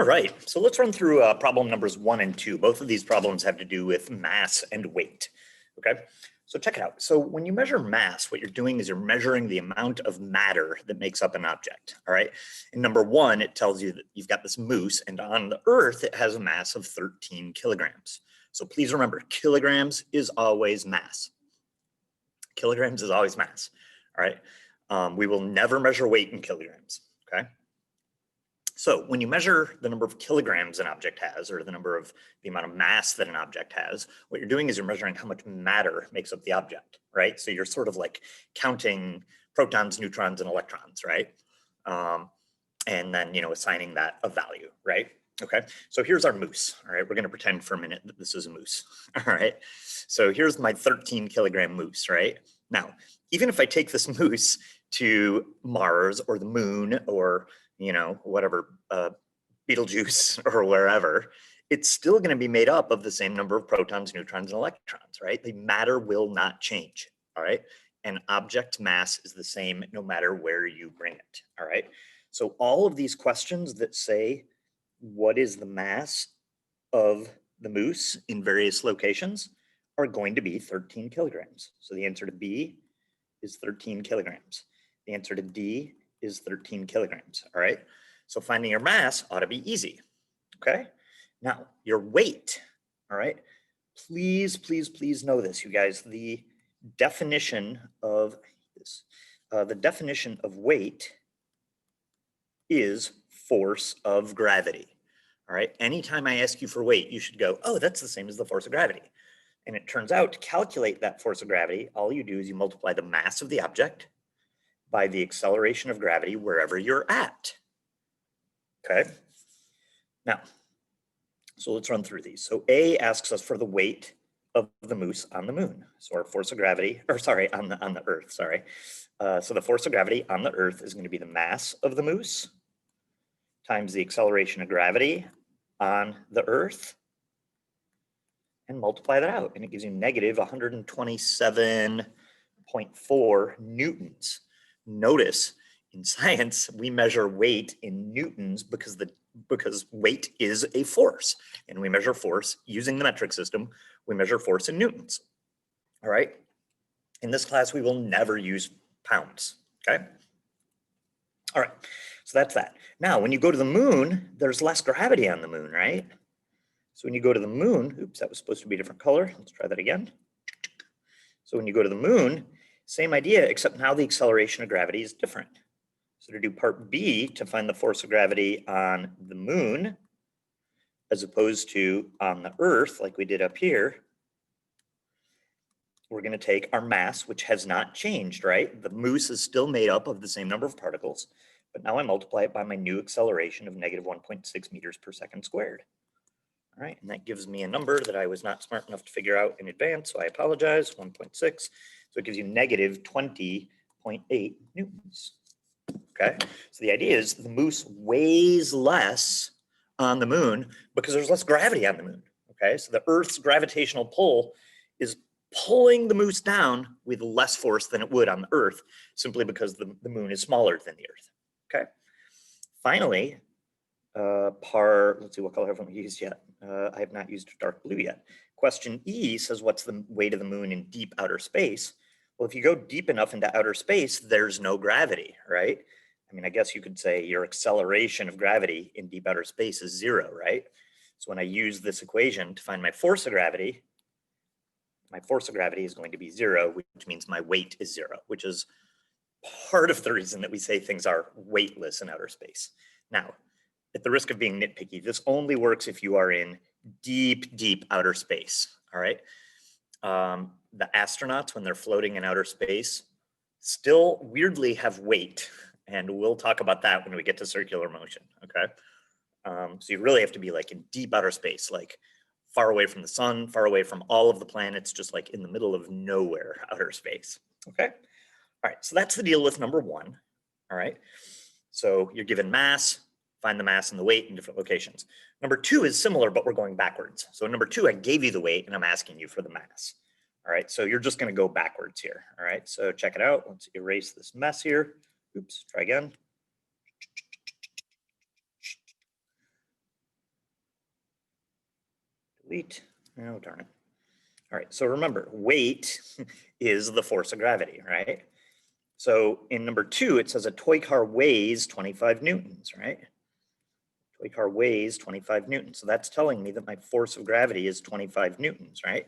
All right, so let's run through problem numbers 1 and 2. Both of these problems have to do with mass and weight, okay? So check it out. So when you measure mass, what you're doing is you're measuring the amount of matter that makes up an object, all right? In number 1, it tells you that you've got this moose, and on the Earth, it has a mass of 13 kilograms. So please remember, kilograms is always mass. Kilograms is always mass, all right? We will never measure weight in kilograms, okay? So when you measure the number of kilograms an object has, or the amount of mass that an object has, what you're doing is you're measuring how much matter makes up the object, right? So you're sort of like counting protons, neutrons, and electrons, right? And then, assigning that a value, right? Okay, so here's our moose, all right? We're gonna pretend for a minute that this is a moose, all right? So here's my 13 kilogram moose, right? Now, even if I take this moose to Mars or the moon or whatever, Betelgeuse or wherever, it's still going to be made up of the same number of protons, neutrons, and electrons, right? The matter will not change, all right? And object mass is the same no matter where you bring it, all right? So all of these questions that say, what is the mass of the moose in various locations are going to be 13 kilograms. So the answer to B is 13 kilograms. The answer to D is 13 kilograms, all right? So finding your mass ought to be easy, okay? Now, your weight, all right? Please, please, please know this, you guys. The definition of weight is force of gravity, all right? Anytime I ask you for weight, you should go, oh, that's the same as the force of gravity. And it turns out to calculate that force of gravity, all you do is you multiply the mass of the object by the acceleration of gravity wherever you're at, okay? Now, so let's run through these. So A asks us for the weight of the moose on the moon. So our force of gravity, or sorry, on the Earth, sorry. So the force of gravity on the Earth is going to be the mass of the moose times the acceleration of gravity on the Earth, and multiply that out, and it gives you negative 127.4 newtons. Notice in science, we measure weight in newtons because weight is a force, and we measure force using the metric system. We measure force in newtons, all right? In this class, we will never use pounds, okay? All right, so that's that. Now, when you go to the moon, there's less gravity on the moon, right? So when you go to the moon, oops, that was supposed to be a different color. Let's try that again. So when you go to the moon, same idea, except now the acceleration of gravity is different. So to do part B, to find the force of gravity on the moon, as opposed to on the Earth, like we did up here, we're going to take our mass, which has not changed, right? The moose is still made up of the same number of particles, but now I multiply it by my new acceleration of negative 1.6 meters per second squared. All right, and that gives me a number that I was not smart enough to figure out in advance, so I apologize, 1.6. So it gives you negative 20.8 newtons, okay? So the idea is the moose weighs less on the moon because there's less gravity on the moon, okay? So the Earth's gravitational pull is pulling the moose down with less force than it would on the Earth, simply because the moon is smaller than the Earth, okay? Finally, let's see, what color haven't we used yet? I have not used dark blue yet. Question E says, what's the weight of the moon in deep outer space? Well, if you go deep enough into outer space, there's no gravity, right? I mean, I guess you could say your acceleration of gravity in deep outer space is 0, right? So when I use this equation to find my force of gravity is going to be 0, which means my weight is 0, which is part of the reason that we say things are weightless in outer space. Now, at the risk of being nitpicky, this only works if you are in deep, deep outer space, all right? The astronauts, when they're floating in outer space, still weirdly have weight, and we'll talk about that when we get to circular motion, okay? So you really have to be like in deep outer space, like far away from the sun, far away from all of the planets, just like in the middle of nowhere outer space, okay? All right, so that's the deal with number 1, all right? So you're given mass, find the mass and the weight in different locations. Number 2 is similar, but we're going backwards. So number 2, I gave you the weight and I'm asking you for the mass. All right, so you're just gonna go backwards here. All right, so check it out. Let's erase this mess here. Oops, try again. weight. Oh, darn it. All right, so remember, weight is the force of gravity, right? So in number 2, it says a toy car weighs 25 newtons, right? Toy car weighs 25 newtons. So that's telling me that my force of gravity is 25 newtons, right?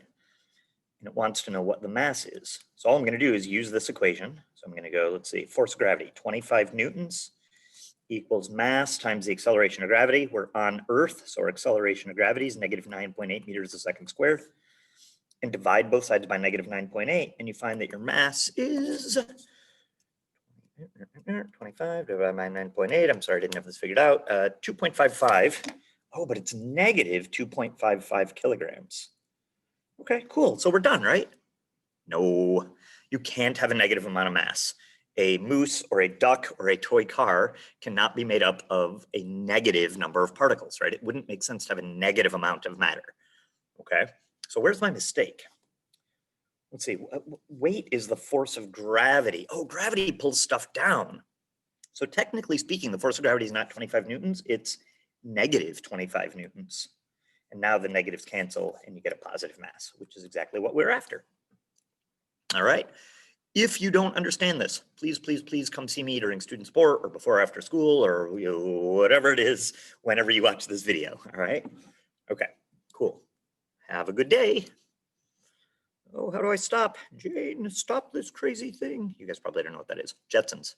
And it wants to know what the mass is. So all I'm going to do is use this equation. So I'm going to go, let's see, force of gravity, 25 newtons equals mass times the acceleration of gravity. We're on Earth, so our acceleration of gravity is negative 9.8 meters a second squared. And divide both sides by negative 9.8, and you find that your mass is 25 divided by 9.8. I'm sorry, I didn't have this figured out. 2.55. Oh, but it's negative 2.55 kilograms. Okay, cool. So we're done, right? No, you can't have a negative amount of mass. A moose or a duck or a toy car cannot be made up of a negative number of particles, right? It wouldn't make sense to have a negative amount of matter. Okay, so where's my mistake? Let's see, weight is the force of gravity. Oh, gravity pulls stuff down. So technically speaking, the force of gravity is not 25 newtons, it's negative 25 newtons. And now the negatives cancel and you get a positive mass, which is exactly what we're after. All right. If you don't understand this, please, please, please come see me during student sport or before or after school or whatever it is, whenever you watch this video. All right. Okay, cool. Have a good day. Oh, how do I stop? Jane, stop this crazy thing. You guys probably don't know what that is. Jetsons.